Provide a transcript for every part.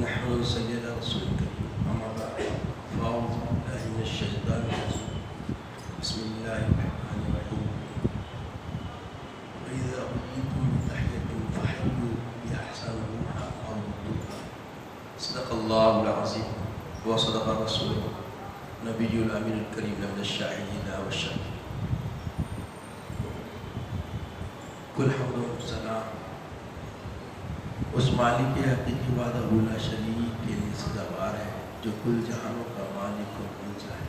نحمده ونصلي على رسول الكريم أما بعد فأعوذ بالله من الشيطان الرجيم بسم الله الرحمن الرحيم وإذا حييتم بتحية فحيوا بأحسن منها أو ردوها صدق الله العظيم وصدق رسوله نبي الأمين الكريم من الشاهدين والشاهدين کل حمد و ثنا اس مالک حقیقی وحدہ لا شریک کے لیے سزاوار ہے جو کل جہانوں کا مالک و منزہ ہے۔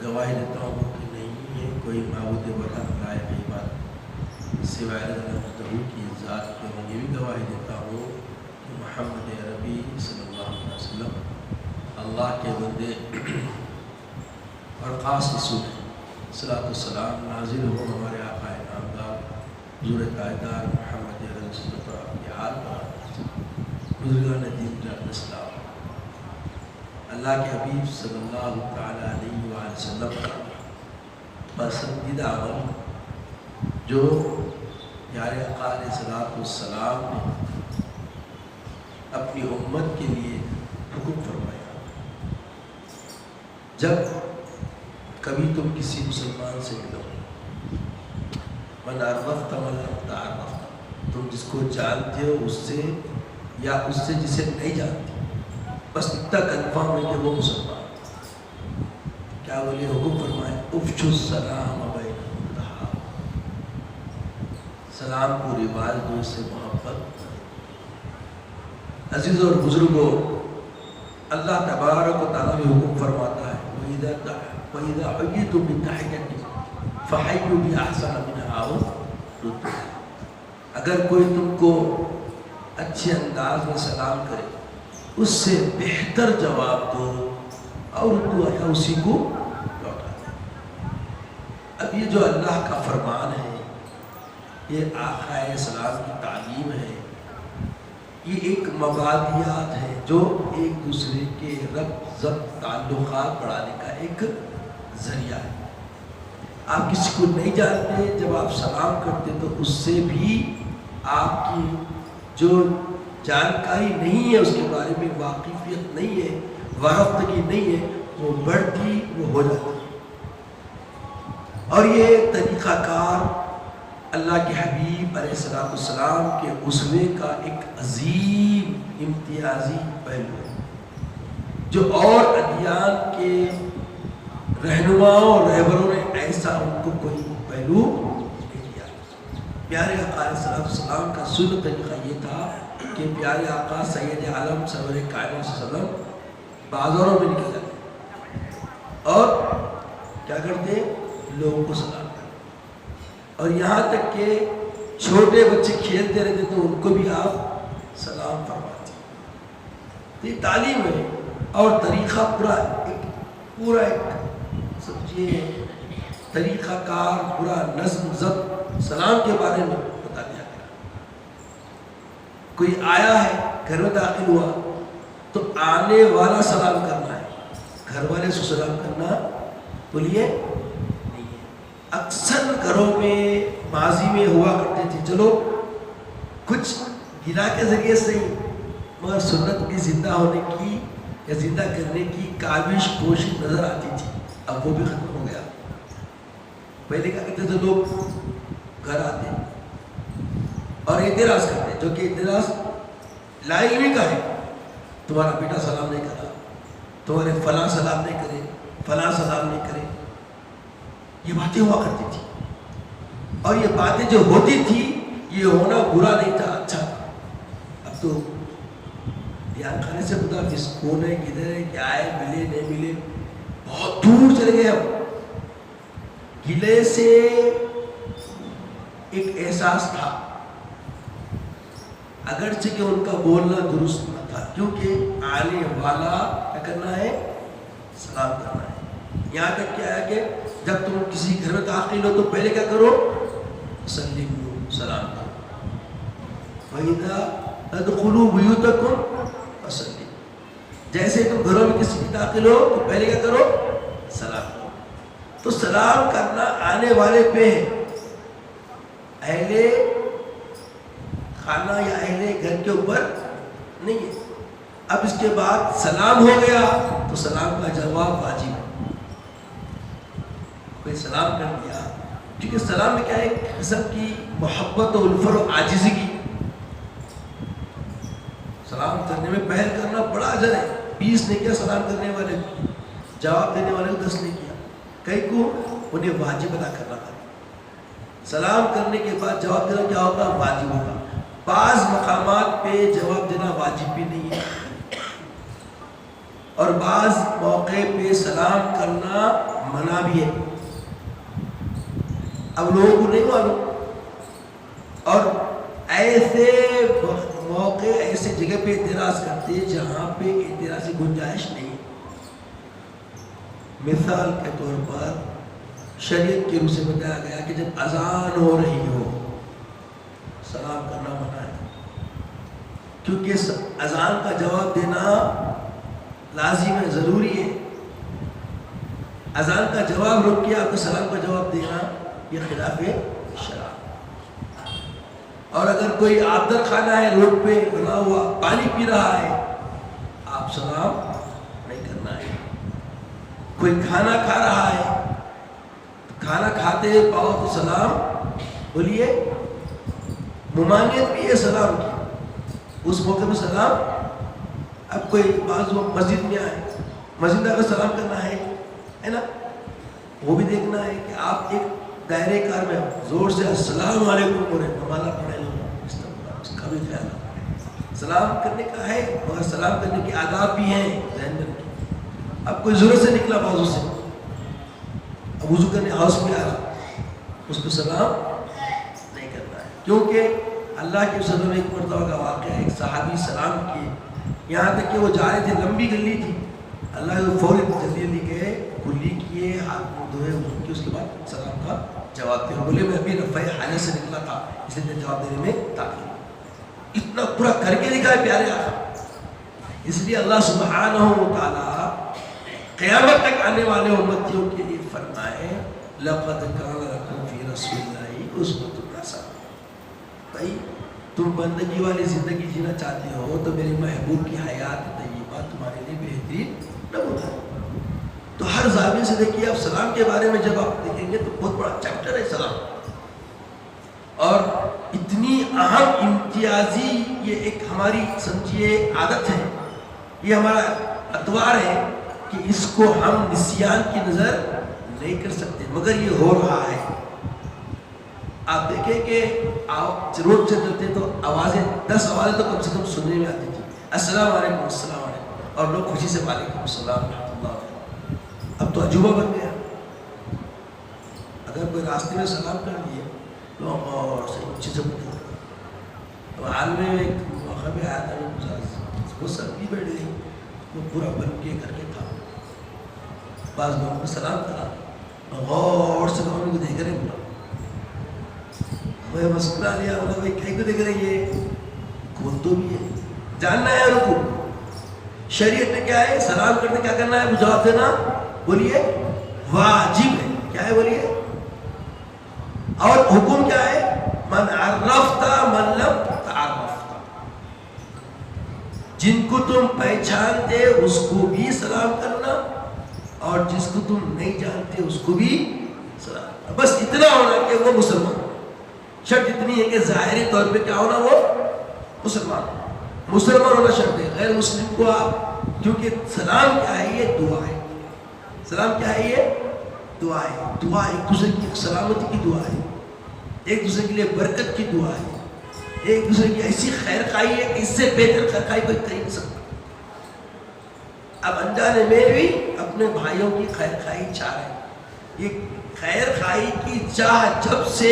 گواہی دیتا ہوں کہ نہیں ہے کوئی معبود برحق لائق عبادت سوائے اللہ کی ذات کے، میں یہ بھی گواہی دیتا ہوں کہ محمد عربی صلی اللہ علیہ وسلم اللہ کے بندے اور خاص رسول ہیں۔ صلاۃ والسلام نازل ہو ہمارے آقا نامدار حضور قائدار محمد رسول اللہ کے حال پر بزرگان دین کا اسلام اللہ کے حبیب صلی اللہ تعالیٰ علیہ وآلہ وسلم کا پسندیدہ عمل جو پیارے آقا علیہ صلاۃ والسلام نے اپنی امت کے لیے حکم فرمایا۔ جب کبھی تم کسی مسلمان سے ملو، من عرفت من لم تعرف، تم جس کو جانتے ہو اس سے یا اس سے جسے نہیں جانتے، بس اتنا کنفرم ہے کہ وہ مسلمان۔ کیا بولے حکم فرمائے افشوا السلام بینکم تحابوا، سلام کو رواج دو، اس سے محبت۔ عزیز اور بزرگوں، اللہ تبارک و تعالیٰ بھی حکم فرماتا ہے وَإِذَا حُيِّيتُم بِتَحِيَّةٍ فَحَيُّوا بِأَحْسَنَ مِنْهَا أَوْ رُدُّوهَا، اگر کوئی تم کو اچھے انداز میں سلام کرے اس سے بہتر جواب دو، اور یا اسی کو لوٹا دو۔ اب یہ جو اللہ کا فرمان ہے، یہ آقا علیہ السلام کی تعلیم ہے، یہ ایک مبادیات ہے جو ایک دوسرے کے ربط ضبط تعلقات بڑھانے کا ایک ذریعہ ہے۔ آپ کسی کو نہیں جانتے، جب آپ سلام کرتے تو اس سے بھی آپ کی جو جانکاری نہیں ہے، اس کے بارے میں واقفیت نہیں ہے، وابستگی نہیں ہے، وہ بڑھتی، وہ ہو جاتی۔ اور یہ طریقہ کار اللہ کے حبیب علیہ السلام کے اسوے کا ایک عظیم امتیازی پہلو ہے جو اور ادیان کے رہنماؤں اور رہبروں نے ایسا ان کو کوئی پہلو نہیں دیا۔ پیارے آقا علیہ السلام کا سنت طریقہ یہ تھا کہ پیارے آقا سید عالم سرور کائنات صلی اللہ علیہ وسلم بازاروں میں نکل جاتے اور کیا کرتے، لوگوں کو سلام کرتے، اور یہاں تک کہ چھوٹے بچے کھیلتے رہتے تو ان کو بھی آپ سلام فرماتے۔ یہ تعلیم ہے اور طریقہ پورا ایک سمجھیے طریقہ کار، پورا نظم ضبط سلام کے بارے میں بتا دیا گیا۔ کوئی آیا ہے، گھر میں داخل ہوا تو آنے والا سلام کرنا ہے، گھر والے سے سلام کرنا بولیے نہیں ہے۔ اکثر گھروں میں ماضی میں ہوا کرتے تھے، چلو کچھ گلا کے ذریعے سے ہی، مگر سنت کی زندہ ہونے کی یا زندہ کرنے کی کاوش کوشش نظر آتی تھی، اب وہ بھی ختم ہو گیا۔ پہلے کیا کرتے تھے، لوگ گھر آتے اور اعتراض کرتے، جو کہ اعتراض لا علمی کا ہے، تمہارا بیٹا سلام نہیں کرا، تمہارے فلاں سلام نہیں کرے، فلاں سلام نہیں کرے، یہ باتیں ہوا کرتی تھی۔ اور یہ باتیں جو ہوتی تھی، یہ ہونا برا نہیں تھا، اچھا تھا۔ اب تو دھیان کھانے سے پتا کس کون ہے، کدھر ہے، کیا ہے، ملے نہیں ملے، بہت دور چلے گئے۔ ہم گلے سے ایک احساس تھا، اگرچہ کہ ان کا بولنا درست نہ تھا، کیونکہ آنے والا کیا کرنا ہے، سلام کرنا ہے۔ یہاں تک کیا ہے کہ جب تم کسی گھر میں داخل ہو تو پہلے کیا کرو، سلموا، سلام کرو۔ وَإِذَا تَدْخُلُوا بُيُوتَكُمْ فَسَلِّمُوا، جیسے تم گھروں میں کسی بھی داخل ہو تو پہلے کیا کرو، سلام کرو۔ تو سلام کرنا آنے والے پہ ہے، اہل خانہ یا اہل گھر کے اوپر نہیں ہے. اب اس کے بعد سلام ہو گیا تو سلام کا جواب واجب ہے. کوئی سلام کر دیا، کیونکہ سلام میں کیا ہے، ایک قسم کی محبت و الفت و عاجزی کی. سلام کرنے میں پہل کرنا بڑا اجر ہے. 20 نے کیا سلام کرنے والے، جواب دینے والے کو 10 نے کیا. کئی کو انہیں واجب ادا کرنا تھا. سلام کرنے کے بعد جواب دینا کیا ہوگا، واجب ہوگا. بعض مقامات پہ جواب دینا واجب بھی نہیں ہے، اور بعض موقع پہ سلام کرنا منع بھی ہے. اب لوگوں کو نہیں معلوم، اور ایسے موقع ایسے جگہ پہ اعتراض کرتے جہاں پہ اعتراض کی گنجائش نہیں. مثال کے طور پر شریعت کی روح سے بتایا گیا کہ جب اذان ہو رہی ہو سلام کرنا منع ہے، کیونکہ اذان کا جواب دینا لازم ہے، ضروری ہے. اذان کا جواب رک کے آپ کو سلام کا جواب دینا یہ خلاف شرع. اور اگر کوئی آبدر خانہ ہے روڈ پہ بنا ہوا، پانی پی رہا ہے، آپ سلام نہیں کرنا ہے. کوئی کھانا کھا رہا ہے، کھانا کھاتے پاؤ تو سلام بولیے. ممانعت بھی ہے سلام کی، اس موقع میں سلام. اب کوئی بعض لوگ مسجد میں آئے، مسجد میں اگر سلام کرنا ہے نا، وہ بھی دیکھنا ہے کہ آپ ایک دائرے کار میں زور سے السلام علیکم بولے، نمازہ پڑھے لوگ، اس کا بھی خیال ہے. سلام کرنے کا ہے مگر سلام کرنے کے آداب بھی ہیں ذہن میں رکھیں. اب کوئی ضرورت سے نکلا بازو سے، اب وضو کرنے ہاؤس میں آ رہا، اس کو سلام نہیں کرنا ہے. کیونکہ اللہ کے صدر میں ایک مرتبہ کا واقعہ ہے، ایک صحابی سلام کیے، یہاں تک کہ وہ جا رہے تھے، لمبی گلی تھی، اللہ کے فوری جلدی جلدی گئے، کلی کیے، ہاتھ منہ دھوئے، وضو کیے، اس کے بعد سلام کا جواب دیا. بولے میں ابھی رفع حاجت سے نکلا تھا، اس لیے میں جواب دینے میں تاخیر. اتنا پورا کر کے دکھائے پیارے آقا. اس لیے اللہ سبحانہ و تعالی قیامت تک آنے والے امتیوں کے لیے فرمائے لقد کان لکم فی رسول اللہ اسوۃ حسنہ. بھائی تم بندگی والی زندگی جینا چاہتے ہو تو میرے محبوب کی حیات طیبہ تمہارے لیے بہترین نمونہ ہے. تو ہر زاویے سے دیکھیے، آپ سلام کے بارے میں جب آپ دیکھیں گے تو بہت بڑا چیپٹر ہے سلام، اور اتنی اہم امتیازی یہ ایک ہماری سمجھیے عادت ہے، یہ ہمارا اتوار ہے کہ اس کو ہم نسیان کی نظر نہیں کر سکتے، مگر یہ ہو رہا ہے. آپ دیکھیں کہ آپ روڈ سے چلتے تو آوازیں 10 آوازیں تو کم سے کم سننے میں آتی تھی، السلام علیکم السلام علیکم، اور لوگ خوشی سے وعلیکم السلام ورحمۃ اللہ. اب تو عجوبہ بن گیا. اگر کوئی راستے میں سلام کر دیے تو اور سے اچھے سے بولتے. اب حال میں ایک موقع پہ آیا تھا، وہ سردی بیٹھ گئی، وہ پورا بن کے کر کے تھا. بعض لوگوں کو سلام کرا، غور سے لوگوں کو دیکھ رہے، بولا میں مسکرا لیا، بولا بھائی کہیں کو دیکھ رہے یہ کون تو بھی ہے، جاننا ہے ان کو. شریعت میں کیا ہے، سلام کرنے کیا کرنا ہے، جواب دینا بولیے واجب ہے. کیا ہے بولیے، اور حکم کیا ہے، من عرفت من لم تعرفت، جن کو تم پہچانتے اس کو بھی سلام کرنا، اور جس کو تم نہیں جانتے اس کو بھی سلام. بس اتنا ہونا کہ وہ مسلمان. شرط اتنی ہے کہ ظاہری طور پہ کیا ہونا، وہ مسلمان ہونا شرط ہے. غیر مسلم کو آپ، کیونکہ سلام کیا ہے، یہ دعا ہے. سلام کیا ہے، یہ دعا ہے. دعا ایک دوسرے کی سلامتی کی دعا ہے، ایک دوسرے کے لیے برکت کی دعا ہے، ایک دوسرے کی ایسی خیر خواہی ہے کہ اس سے بہتر خیر خواہی کوئی کر نہیں سکتا. اب انجانے میں بھی اپنے بھائیوں کی خیر خواہی چاہ رہے ہیں. یہ خیر خواہی کی چاہ جب سے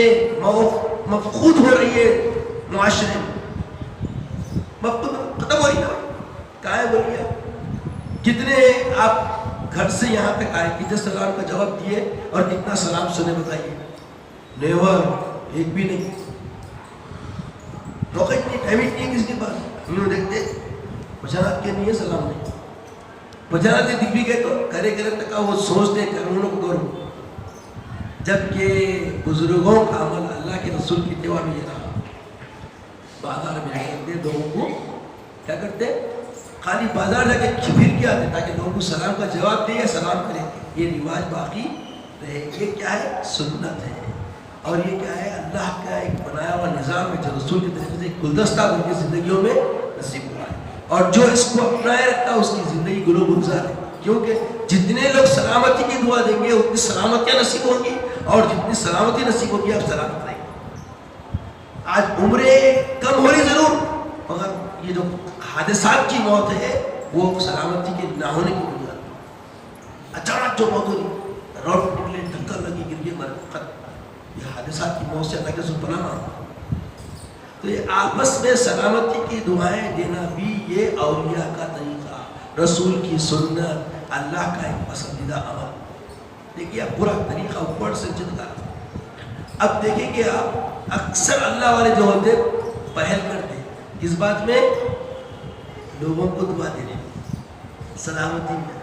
مفقود ہو رہی ہے معاشرے میں، مفقود ختم ہو رہی ہے. کہاں ہے بولیے، کتنے آپ گھر سے یہاں تک آئے، کتنے سلام کا جواب دیے اور کتنا سلام سنے، بتائیے. نیور، ایک بھی نہیں. موقع اتنی ٹائم نہیں ہے کسی کے پاس. یوں دیکھتے پچھانات کے نہیں ہے سلام نہیں، پچھانات دکھ بھی گئے تو کرے کرے تک وہ سوچتے کروں کو کروں. جبکہ بزرگوں کا عمل اللہ کے رسول کی اتباع میں یہ رہا، بازار میں کرتے لوگوں کو کیا کرتے ہیں؟ خالی بازار جا کے پھر کے آتے تاکہ لوگوں کو سلام کا جواب دے یا سلام کرے. یہ رواج باقی رہے. یہ کیا ہے؟ سنت ہے. اور یہ کیا ہے؟ اللہ کا ایک بنایا ہوا نظام ہے جو رسول کی طریقے سے ایک گلدستہ بن کے زندگیوں میں نصیب ہوا ہے. اور جو اس کو اپنائے رکھتا ہے اس کی زندگی گلو گلزار ہے. کیونکہ جتنے لوگ سلامتی کی دعا دیں گے اتنی سلامتیاں نصیب ہوں گی, اور جتنی سلامتی نصیب ہوگی آپ سلامت رہیں گے. آج عمریں کم ہو رہی ضرور, مگر یہ جو حادثات کی موت ہے وہ سلامتی کے نہ ہونے کی بنیاد. اچانک جو موت ہو رہی, روڈ پہ نکلے, ٹکر لگی, گر گئے, مر گئے, یہ حادثات کی موت سے اللہ کے رسول پناہ مانگتے. تو یہ آپس میں سلامتی کی دعائیں دینا بھی یہ اولیاء کا طریقہ, رسول کی سنت, اللہ کا ایک پسندیدہ عمل. دیکھیے اب برا طریقہ اوپر سے جد کا. اب دیکھیں کہ آپ اکثر اللہ والے جو ہوتے پہل کرتے اس بات میں لوگوں کو دعا دینے سلامتی میں.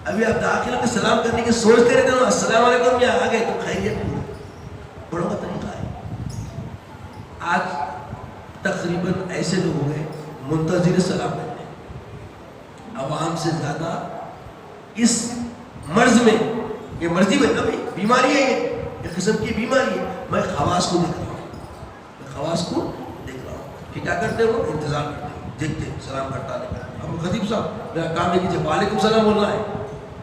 ابھی آپ داخل ہو کے سلام کرنے کی سوچتے رہتے ہو, السلام علیکم یا آ گئے تو خیریت نہیں. بڑوں کا طریقہ ہے. آج تقریباً ایسے لوگ ہو گئے منتظر سلام کرتے ہیں, عوام سے زیادہ اس مرض میں. یہ مرضی میں ابھی بیماری ہے, یہ ایک قسم کی بیماری ہے. میں خواص کو دیکھ رہا ہوں, میں خواص کو دیکھ رہا ہوں کہ کیا کرتے ہیں, وہ انتظار کرتے ہیں, دیکھتے ہیں سلام کرتا نہیں کرتا. اب خطیب صاحب میرا کام ہے کہ جب وعلیکم السلام بولنا ہے,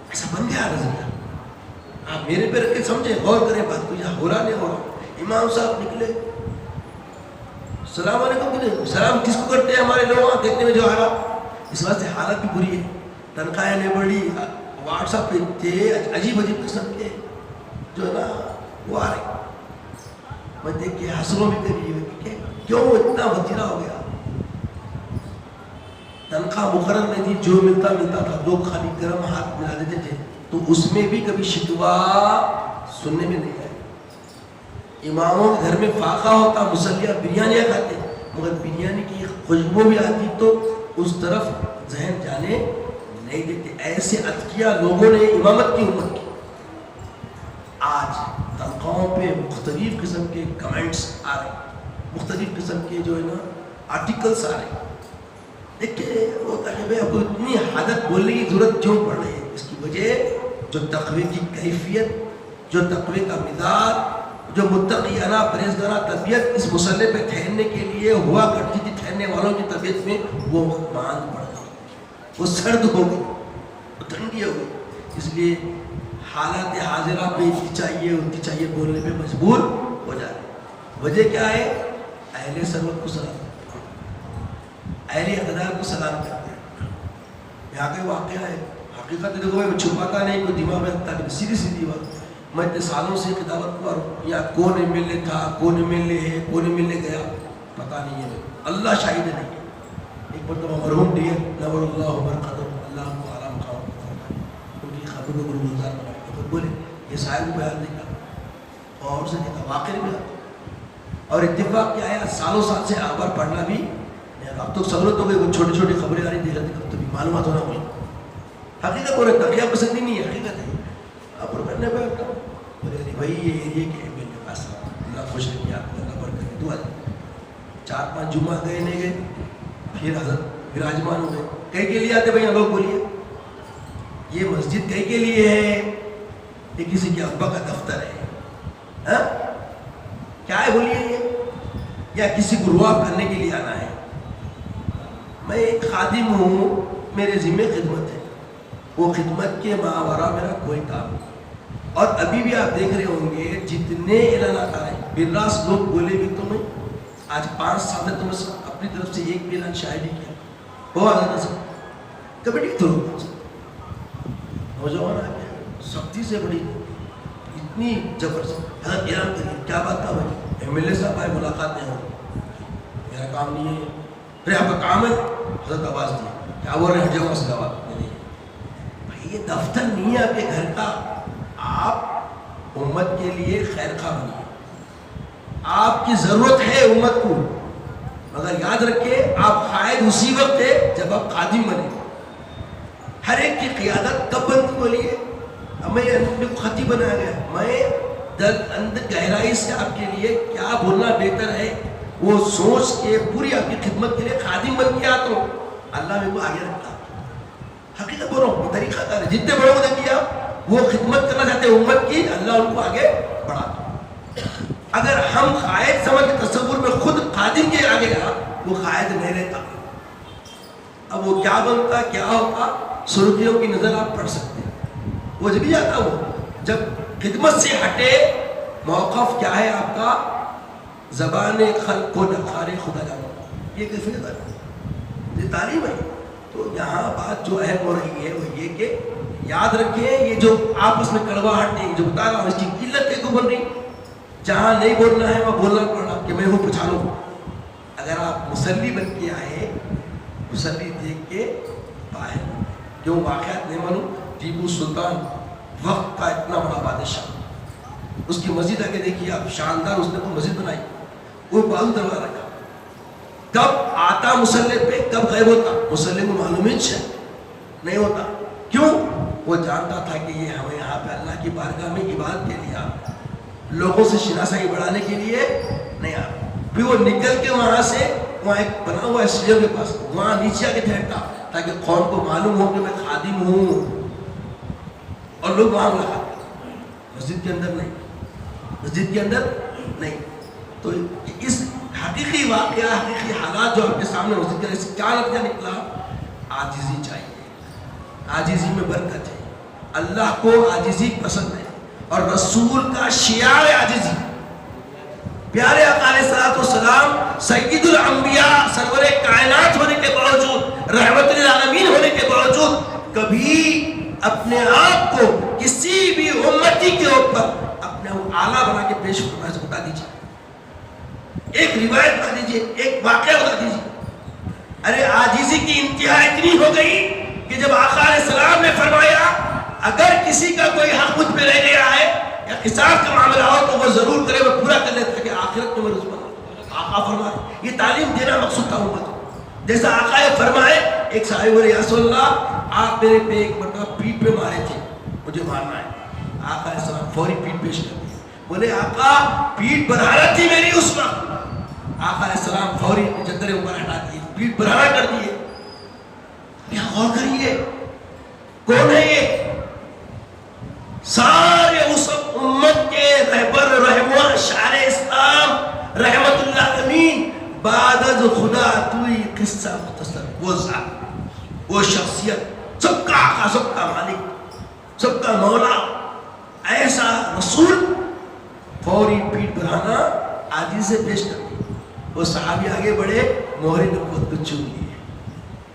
ایسا بن گیا نظریہ. آپ میرے پہ رکھ کے سمجھیں, غور کریں بات کو, یہاں ہو رہا نہیں ہو رہا. امام صاحب نکلے, السلام علیکم کی نہیں, سلام کس کو کرتے ہیں ہمارے لوگ دیکھنے میں جو آ رہا. اس واسطے حالت بھی بری ہے, تنخواہیں نہیں بڑھی, واٹس ایپ پہ تھے عجیب عجیب قسم کے جو ہے نا وہ آ رہے. میں دیکھ کے حسروں بھی کری کہ کیوں اتنا وتیرا ہو گیا. تنخواہ مقرر نہیں تھی, جو ملتا تھا, لوگ خالی گرم ہاتھ ملا دیتے تھے, تو اس میں بھی کبھی شکوہ سننے میں نہیں آیا. اماموں کے گھر میں فاقہ ہوتا, مسلیہ بریانیاں کھاتے, مگر بریانی کی خوشبو بھی آتی تو اس طرف ذہن جانے نہیں دیتے. ایسے اتقیاء لوگوں نے امامت کی امت کی. آج تنخواہوں پہ مختلف قسم کے کمنٹس آ رہے, مختلف قسم کے جو ہے نا آرٹیکلس آ رہے. دیکھیں وہ کہ آپ کو اتنی حادت بولنے کی ضرورت کیوں پڑ رہی ہے. اس کی وجہ جو تقوی کی کیفیت, جو تقوی کا مزاج, جو متقیانہ پرہیزگارانہ طبیعت اس مسئلے پہ ٹھہرنے کے لیے ہوا کرتی تھی, ٹھہرنے والوں کی طبیعت میں وہ ماند پڑ گئی, وہ سرد ہو گئی, وہ ٹھنڈی ہو گئی. اس لیے حالات حاضرہ پہ اتنی چاہیے بولنے پہ مجبور ہو جا رہے. وجہ کیا ہے؟ اہل سرور کو سلام, اہل اقدار کو سلام کرتے ہیں. یہاں کا واقعہ ہے, حقیقت دیکھو میں چھپاتا نہیں, کوئی دماغ میں رکھتا نہیں, سیدھی سیدھی بات. میں اتنے سالوں سے خطابت کر رہا ہوں, یا کون ایم ایل اے تھا, کون ایم ایل اے ہے, کون ایم ایل اے گیا, پتہ نہیں ہے, اللہ شاہد نہیں ہے. ایک مرتبہ مرحوم ڈی ایم نور اللہ عمر قدم, اللہ کو آرام کھاؤ, ان کی خبر کو گلو گلزار بنائے. تو بولے یہ صاحب کو بیان دیکھا اور سے دیکھا, واقعی بھی آتا. اور اتفاق کیا ہے, سالوں سال سے اخبار پڑھنا بھی اب تو سہولت ہو گئی, وہ چھوٹی چھوٹی خبریں آ رہی دیکھ رہے تھے, تو بھی معلومات ہونا ہوئی. حقیقت اور تقیہ پسندی نہیں ہے, حقیقت ہے. اب کرنے پہ بولے بھائی یہ ایریے کے ایم ایل اے پاس اللہ خوش رکھیے, آپ کو اللہ برکت دعا دیں. 4-5 جمعہ گئے نہیں گئے, پھر حضرت وراجمان ہو گئے. کہیں کے لیے آتے بھائی لوگ بولیے, یہ مسجد کہیں کے لیے ہے, یہ کسی کے ابا کا دفتر ہے, کیا ہے بولیے یہ, یا کسی کو رواب کرنے کے لیے آنا ہے. میں ایک خادم ہوں, میرے ذمہ خدمت ہے, وہ خدمت کے ماورا میرا کوئی کام نہیں. اور ابھی بھی آپ دیکھ رہے ہوں گے جتنے اعلانات آ رہے ہیں, براس لوگ بولے بھی تو میں آج 5 سال تک تو میں اپنی طرف سے ایک بھی اعلان شاید نہیں کیا. بہت زیادہ سب کبڈی تو نوجوان آ گیا, سختی سے بڑی اتنی زبردست حضرت اعلان کریے. کیا بات تھا بھائی, ایم ایل اے صاحب آئے, ملاقات نہیں ہو, میرا کام نہیں ہے. ارے آپ کا کام ہے, حضرت آواز دی, کیا بول رہے ہیں, ہٹ جاؤ سے آواز نہیں. بھائی یہ دفتر نہیں ہے آپ کے گھر کا, آپ امت کے لیے خیر خواہ بنیے. آپ کی ضرورت ہے امت کو, مگر یاد رکھیں آپ قائد اسی وقت ہے جب آپ خادم بنے. ہر ایک کی قیادت کب بنتی بولیے, ہمیں خطیب بنایا گیا, میں اندر گہرائی سے آپ کے لیے کیا بولنا بہتر ہے وہ سوچ کے پوری آپ کی خدمت کے لیے خادم بن گیا تو اللہ میرے کو آگے رکھتا. حقیقت بول رہا ہوں, طریقہ کار ہے. جتنے بڑوں نے کیا وہ خدمت کرنا چاہتے ہیں امت کی, اللہ ان کو آگے بڑھاتا. اگر ہم قائد سمجھ کے تصور میں خود خادم کے آگے گیا, وہ قائد نہیں رہتا. اب وہ کیا بنتا کیا ہوتا, سرخیوں کی نظر آپ پڑھ سکتے ہیں. وہ جب بھی آتا وہ جب خدمت سے ہٹے, موقف کیا ہے آپ کا, زبان خلق کو نکھارے خدا جانا. یہ کیفیت ہے, یہ تعلیم ہے. تو یہاں بات جو اہم ہو رہی ہے وہ یہ کہ یاد رکھیں, یہ جو آپس میں کڑواہٹ نہیں, جو بتا رہا ہوں اس کی قلت کیوں بن رہی. جہاں نہیں بولنا ہے وہاں بولنا پڑنا کہ میں ہوں پچھانوں. اگر آپ مسلی بن کے آئے, مسلی دیکھ کے باہر, کیوں واقعات نہیں معلوم. ٹیپو سلطان وقت کا اتنا بڑا بادشاہ, اس کی مسجد آگے دیکھیے آپ, شاندار اس نے کوئی مسجد بنائی, وہ بازو دروازہ رکھا. کب آتا مسلح پہ, کب غائب ہوتا, مسلح کو معلوم ہی نہیں ہوتا. کیوں؟ وہ جانتا تھا کہ یہ ہمیں یہاں پہ اللہ کی بارگاہ میں عبادت کے لیے, لوگوں سے شناسائی بڑھانے کے لیے نہیں آ. پھر وہ نکل کے وہاں سے, وہاں ایک بنا ہوا ہے اسٹیڈیم کے پاس, وہاں نیچے آ کے ٹھہرتا تاکہ قوم کو معلوم ہو کہ میں خادم ہوں, اور لوگ وہاں ملاقات کریں. مسجد کے اندر نہیں, مسجد کے اندر نہیں. تو اس حقیقی واقعہ, حقیقی حالات جو آپ کے سامنے مسجد کے اندر کیا نتیجہ نکلا, عاجزی چاہیے. عاجزی میں برکت ہے, اللہ کو عاجزی پسند ہے, اور رسول کا شعار عاجزی. پیارے آقا علیہ الصلوۃ والسلام سید الانبیاء, سرور کائنات ہونے کے باوجود, رحمت للعالمین ہونے کے باوجود کبھی اپنے آپ کو کسی بھی امتی کے اوپر اپنے اعلیٰ بنا کے پیش کرنا سے بتا دیجیے. ایک روایت بتا دیجیے, ایک واقعہ بتا دیجیے. ارے عاجزی کی انتہا اتنی ہو گئی کہ جب آقا علیہ السلام نے فرمایا اگر کسی کا کوئی حق مجھ پہ رہ گیا ہے یا قصاص کا معاملہ ہو تو وہ ضرور کرے, وہ پورا کر لیتا کہ آخرت میں رسول آقا فرمائے. یہ تعلیم دینا مقصود تھا امت. جیسا آقا یہ فرمائے, ایک صحابی بولے یا رسول اللہ آپ میرے پہ ایک مرتبہ پیٹ پہ مارے تھے, مجھے مارنا ہے. آقا علیہ السلام فوری پیٹ پیش کر دی. بولے آقا پیٹ برہنہ تھی میری اس وقت. آقا علیہ السلام فوری چدر اوپر ہٹا دیے, پیٹ برہنہ کر دیے. کیا غور کریے, کون ہے یہ؟ سارے اس امت کے رہبر رہنما شاعر اسلام رحمت اللہ امین, بعد از خدا توئی قصہ مختصر. وہ ذات, وہ شخصیت, سب کا آقا, سب کا مالک, سب کا مولا, ایسا رسول فوری پیٹ برہنہ عاجزی سے پیش کر دی. وہ صحابی آگے بڑھے, مہر نبوت کو چوم لیے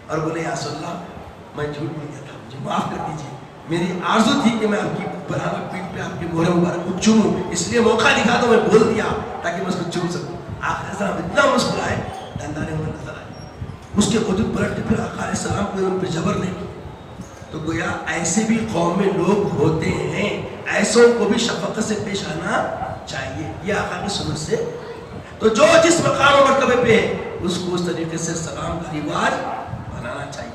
اور بولے یا رسول اللہ میں جھوٹ بول گیا تھا, مجھے معاف کر دیجیے. میری آرزو تھی کہ میں آپ کی برہنہ پیٹ پہ آپ کی مہر مبارک کو چوموں, اس لیے موقع دکھا دو, میں بول دیا تاکہ میں اس کو چوم سکوں. آقا صاحب اتنا مسکرائے, دندانے میں نظر آئے. اس کے قدرت پلٹ کے پھر آقا علیہ السلام کو ان پہ جبر نہیں کی. تو گویا ایسے بھی قوم میں لوگ ہوتے ہیں, ایسوں کو بھی شفقت سے پیش آنا چاہیے. یہ آقا کی سنت سے. تو جو جس مقام و مرتبے پہ ہے اس کو اس طریقے سے سلام کا رواج بنانا چاہیے.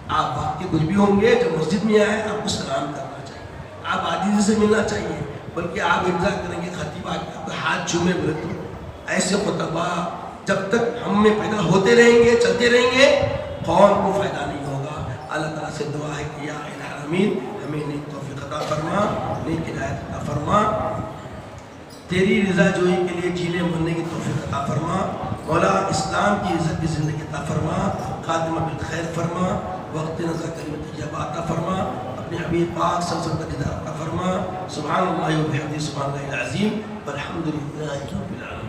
آپ وقت کے کچھ بھی ہوں گے, جب مسجد میں آئے آپ کو سلام کرنا چاہیے, آپ عاجزی سے ملنا چاہیے, بلکہ آپ انتظار کریں گے خطیب آپ کا ہاتھ چومے بولے تو. ایسے خطبہ جب تک ہم میں پیدا ہوتے رہیں گے, چلتے رہیں گے, قوم کو فائدہ نہیں ہوگا. اللہ تعالیٰ سے دعا ہے کہ یا الہ العالمین ہمیں نیک توفیق عطا فرما, نیک ہدایت عطا فرما, تیری رضا جوئی کے لیے جینے مرنے کی توفیق عطا فرما. مولا اسلام کی عزت کی زندگی عطا فرما, خاتمہ بالخیر فرما, وقت نظر کلمت طیبہ عطا فرما, اپنے حبیب پاک صلی اللہ علیہ وسلم کا دیدار عطا فرما. سبحان اللہ و بحمدہ, سبحان اللہ العظیم, والحمد للہ رب العالمین.